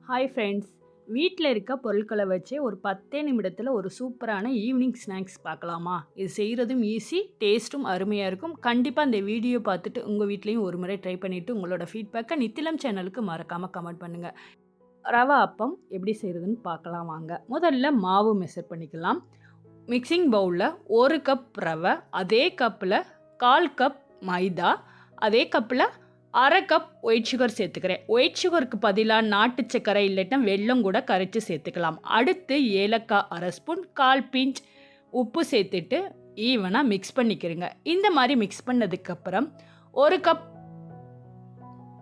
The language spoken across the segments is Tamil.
ஹாய் ஃப்ரெண்ட்ஸ், வீட்டில் இருக்க பொருட்களை வச்சு ஒரு 10 நிமிடத்தில் ஒரு சூப்பரான ஈவினிங் ஸ்நாக்ஸ் பார்க்கலாமா? இது செய்கிறதும் ஈஸி, டேஸ்ட்டும் அருமையாக இருக்கும். கண்டிப்பாக இந்த வீடியோ பார்த்துட்டு உங்கள் வீட்லேயும் ஒரு முறை ட்ரை பண்ணிவிட்டு உங்களோட ஃபீட்பேக்கை நித்திலம் சேனலுக்கு மறக்காமல் கமெண்ட் பண்ணுங்கள். ரவா அப்பம் எப்படி செய்கிறதுன்னு பார்க்கலாம் வாங்க. முதல்ல மாவு மெஷர் பண்ணிக்கலாம். மிக்சிங் பவுலில் 1 கப் ரவை, அதே கப்பில் 1/4 கப் மைதா, அதே கப்பில் 1/2 கப் ஒயிட் சுகர் சேர்த்துக்கிறேன். ஒயிட் சுகருக்கு பதிலாக நாட்டு சர்க்கரை இல்லைன்னா வெல்லம் கூட கரைச்சி சேர்த்துக்கலாம். அடுத்து ஏலக்காய் 1/2 ஸ்பூன், 1/4 பிஞ்ச் உப்பு சேர்த்துட்டு ஈவனாக மிக்ஸ் பண்ணிக்கிறேங்க. இந்த மாதிரி மிக்ஸ் பண்ணதுக்கப்புறம் 1 கப்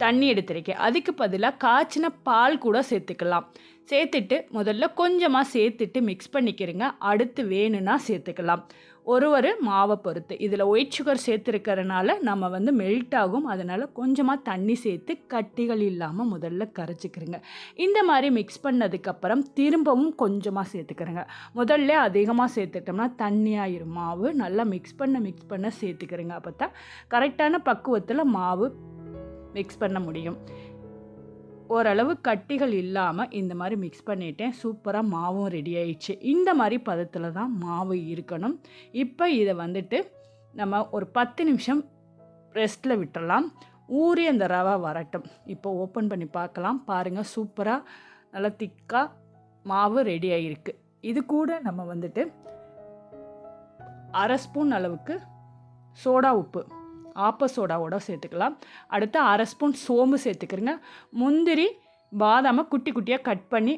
தண்ணி எடுத்துருக்கேன். அதுக்கு பதிலாக காய்ச்சின பால் கூட சேர்த்துக்கலாம். சேர்த்துட்டு முதல்ல கொஞ்சமாக சேர்த்துட்டு மிக்ஸ் பண்ணிக்கிறேங்க. அடுத்து வேணும்னா சேர்த்துக்கலாம். ஒரு மாவை பொறுத்து. இதில் ஒயிட் சுகர் சேர்த்துருக்கிறதுனால நம்ம மெல்ட் ஆகும். அதனால் கொஞ்சமாக தண்ணி சேர்த்து கட்டிகள் இல்லாமல் முதல்ல கரைச்சிக்கிறேங்க. இந்த மாதிரி மிக்ஸ் பண்ணதுக்கப்புறம் திரும்பவும் கொஞ்சமாக சேர்த்துக்கிறேங்க. முதல்ல அதிகமாக சேர்த்துட்டோம்னா தண்ணியாயிரும் மாவு. நல்லா மிக்ஸ் பண்ண சேர்த்துக்கிறேங்க. அப்போ தான் கரெக்டான பக்குவத்தில் மாவு மிக்ஸ் பண்ண முடியும். ஓரளவு கட்டிகள் இல்லாமல் இந்த மாதிரி மிக்ஸ் பண்ணிட்டேன். சூப்பராக மாவும் ரெடி ஆயிடுச்சு. இந்த மாதிரி பதத்தில் தான் மாவு இருக்கணும். இப்போ இதை நம்ம ஒரு 10 நிமிஷம் ரெஸ்ட்டில் விட்டுறலாம். ஊறி அந்த ரவை வரட்டும். இப்போ ஓப்பன் பண்ணி பார்க்கலாம். பாருங்கள், சூப்பராக நல்லா திக்காக மாவு ரெடி ஆகிருக்கு. இது கூட நம்ம 1/2 ஸ்பூன் அளவுக்கு சோடா உப்பு, ஆப்ப சோடாவோட சேர்த்துக்கலாம். அடுத்து 1/2 ஸ்பூன் சோம்பு சேர்த்துக்கிறேங்க. முந்திரி பாதாமை குட்டி குட்டியாக கட் பண்ணி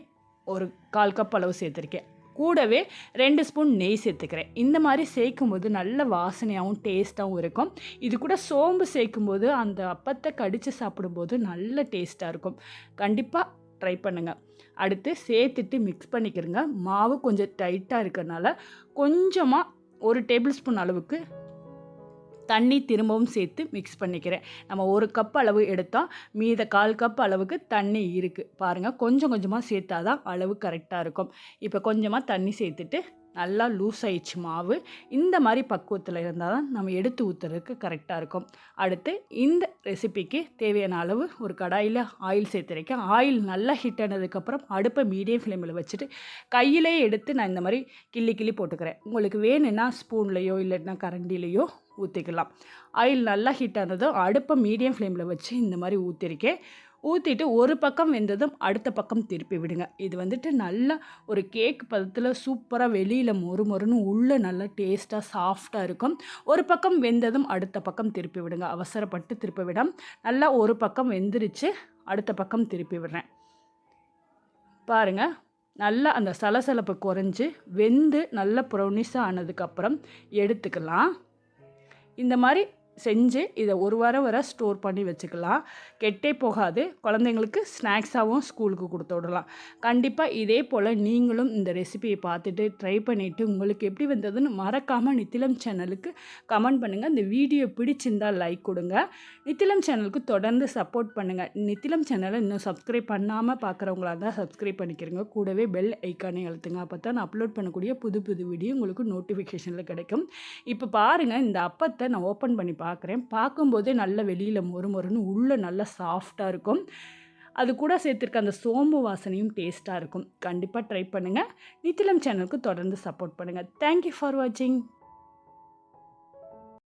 ஒரு 1/4 கப் அளவு சேர்த்துருக்கேன். கூடவே 2 ஸ்பூன் நெய் சேர்த்துக்கிறேன். இந்த மாதிரி சேர்க்கும்போது நல்ல வாசனையாகவும் டேஸ்ட்டாகவும் இருக்கும். இது கூட சோம்பு சேர்க்கும்போது அந்த அப்பத்தை கடித்து சாப்பிடும்போது நல்ல டேஸ்ட்டாக இருக்கும். கண்டிப்பாக ட்ரை பண்ணுங்கள். அடுத்து சேர்த்துட்டு மிக்ஸ் பண்ணிக்கிறேங்க. மாவு கொஞ்சம் டைட்டாக இருக்கிறதுனால கொஞ்சமாக 1 டேபிள் ஸ்பூன் அளவுக்கு தண்ணி திரும்பவும் சேர்த்து மிக்ஸ் பண்ணிக்கிறேன். நம்ம 1 கப் அளவு எடுத்தால் மீத 1/4 கப் அளவுக்கு தண்ணி இருக்குது. பாருங்கள், கொஞ்சம் கொஞ்சமாக சேர்த்தா தான் அளவு கரெக்டாக இருக்கும். இப்போ கொஞ்சமாக தண்ணி சேர்த்துட்டு நல்லா லூஸ் ஆயிடுச்சு மாவு. இந்த மாதிரி பக்குவத்தில் இருந்தால் தான் நம்ம எடுத்து ஊற்றுறதுக்கு கரெக்டாக இருக்கும். அடுத்து இந்த ரெசிபிக்கு தேவையான அளவு ஒரு கடாயில் ஆயில் சேர்த்துருக்கேன். ஆயில் நல்லா ஹீட் ஆனதுக்கப்புறம் அடுப்பை மீடியம் ஃப்ளேமில் வச்சுட்டு கையிலே எடுத்து நான் இந்த மாதிரி கிள்ளி போட்டுக்கிறேன். உங்களுக்கு வேணும்னா ஸ்பூன்லேயோ இல்லைன்னா கரண்டிலேயோ ஊற்றிக்கலாம். ஆயில் நல்லா ஹீட் ஆனதும் அடுப்பை மீடியம் ஃப்ளேமில் வச்சு இந்த மாதிரி ஊற்றிருக்கேன். ஊற்றிட்டு ஒரு பக்கம் வெந்ததும் அடுத்த பக்கம் திருப்பி விடுங்க. இது நல்லா ஒரு கேக் பதத்தில் சூப்பராக வெளியில் மொறுன்னு உள்ளே நல்லா டேஸ்ட்டாக சாஃப்டாக இருக்கும். ஒரு பக்கம் வெந்ததும் அடுத்த பக்கம் திருப்பி விடுங்க. அவசரப்பட்டு திருப்பி விடாம நல்லா ஒரு பக்கம் வெந்துருச்சு, அடுத்த பக்கம் திருப்பி விடுறேன். பாருங்கள், நல்லா அந்த சலசலப்பு குறைஞ்சி வெந்து நல்லா ப்ரௌனிஸாக ஆனதுக்கப்புறம் எடுத்துக்கலாம். இந்த மாதிரி செஞ்சு இதை ஒரு வாரம் வரை ஸ்டோர் பண்ணி வச்சுக்கலாம். கெட்டே போகாது. குழந்தைங்களுக்கு ஸ்நாக்ஸாகவும் ஸ்கூலுக்கு கொடுத்து விடலாம். கண்டிப்பாக இதே போல் நீங்களும் இந்த ரெசிபியை பார்த்துட்டு ட்ரை பண்ணிவிட்டு உங்களுக்கு எப்படி வந்ததுன்னு மறக்காமல் நித்திலம் சேனலுக்கு கமெண்ட் பண்ணுங்கள். இந்த வீடியோ பிடிச்சிருந்தால் லைக் கொடுங்க. நித்திலம் சேனலுக்கு தொடர்ந்து சப்போர்ட் பண்ணுங்கள். நித்திலம் சேனலை இன்னும் சப்ஸ்கிரைப் பண்ணாமல் பார்க்குறவங்களா இருந்தால் சப்ஸ்கிரைப் பண்ணிக்கிறேங்க. கூடவே பெல் ஐக்கானே அழுத்துங்க. அப்போ தான் நான் அப்லோட் பண்ணக்கூடிய புது வீடியோ உங்களுக்கு நோட்டிஃபிகேஷனில் கிடைக்கும். இப்போ பாருங்கள், இந்த அப்பத்தை நான் ஓப்பன் பண்ணி பார்க்குறேன். பார்க்கும்போதே நல்ல வெளியில் மொறுன்னு உள்ளே நல்லா சாஃப்டாக இருக்கும். அது கூட சேர்த்துருக்க அந்த சோம்பு வாசனையும் டேஸ்ட்டாக இருக்கும். கண்டிப்பாக ட்ரை பண்ணுங்கள். நித்திலம் சேனலுக்கு தொடர்ந்து சப்போர்ட் பண்ணுங்கள். தேங்க்யூ ஃபார் வாட்சிங்.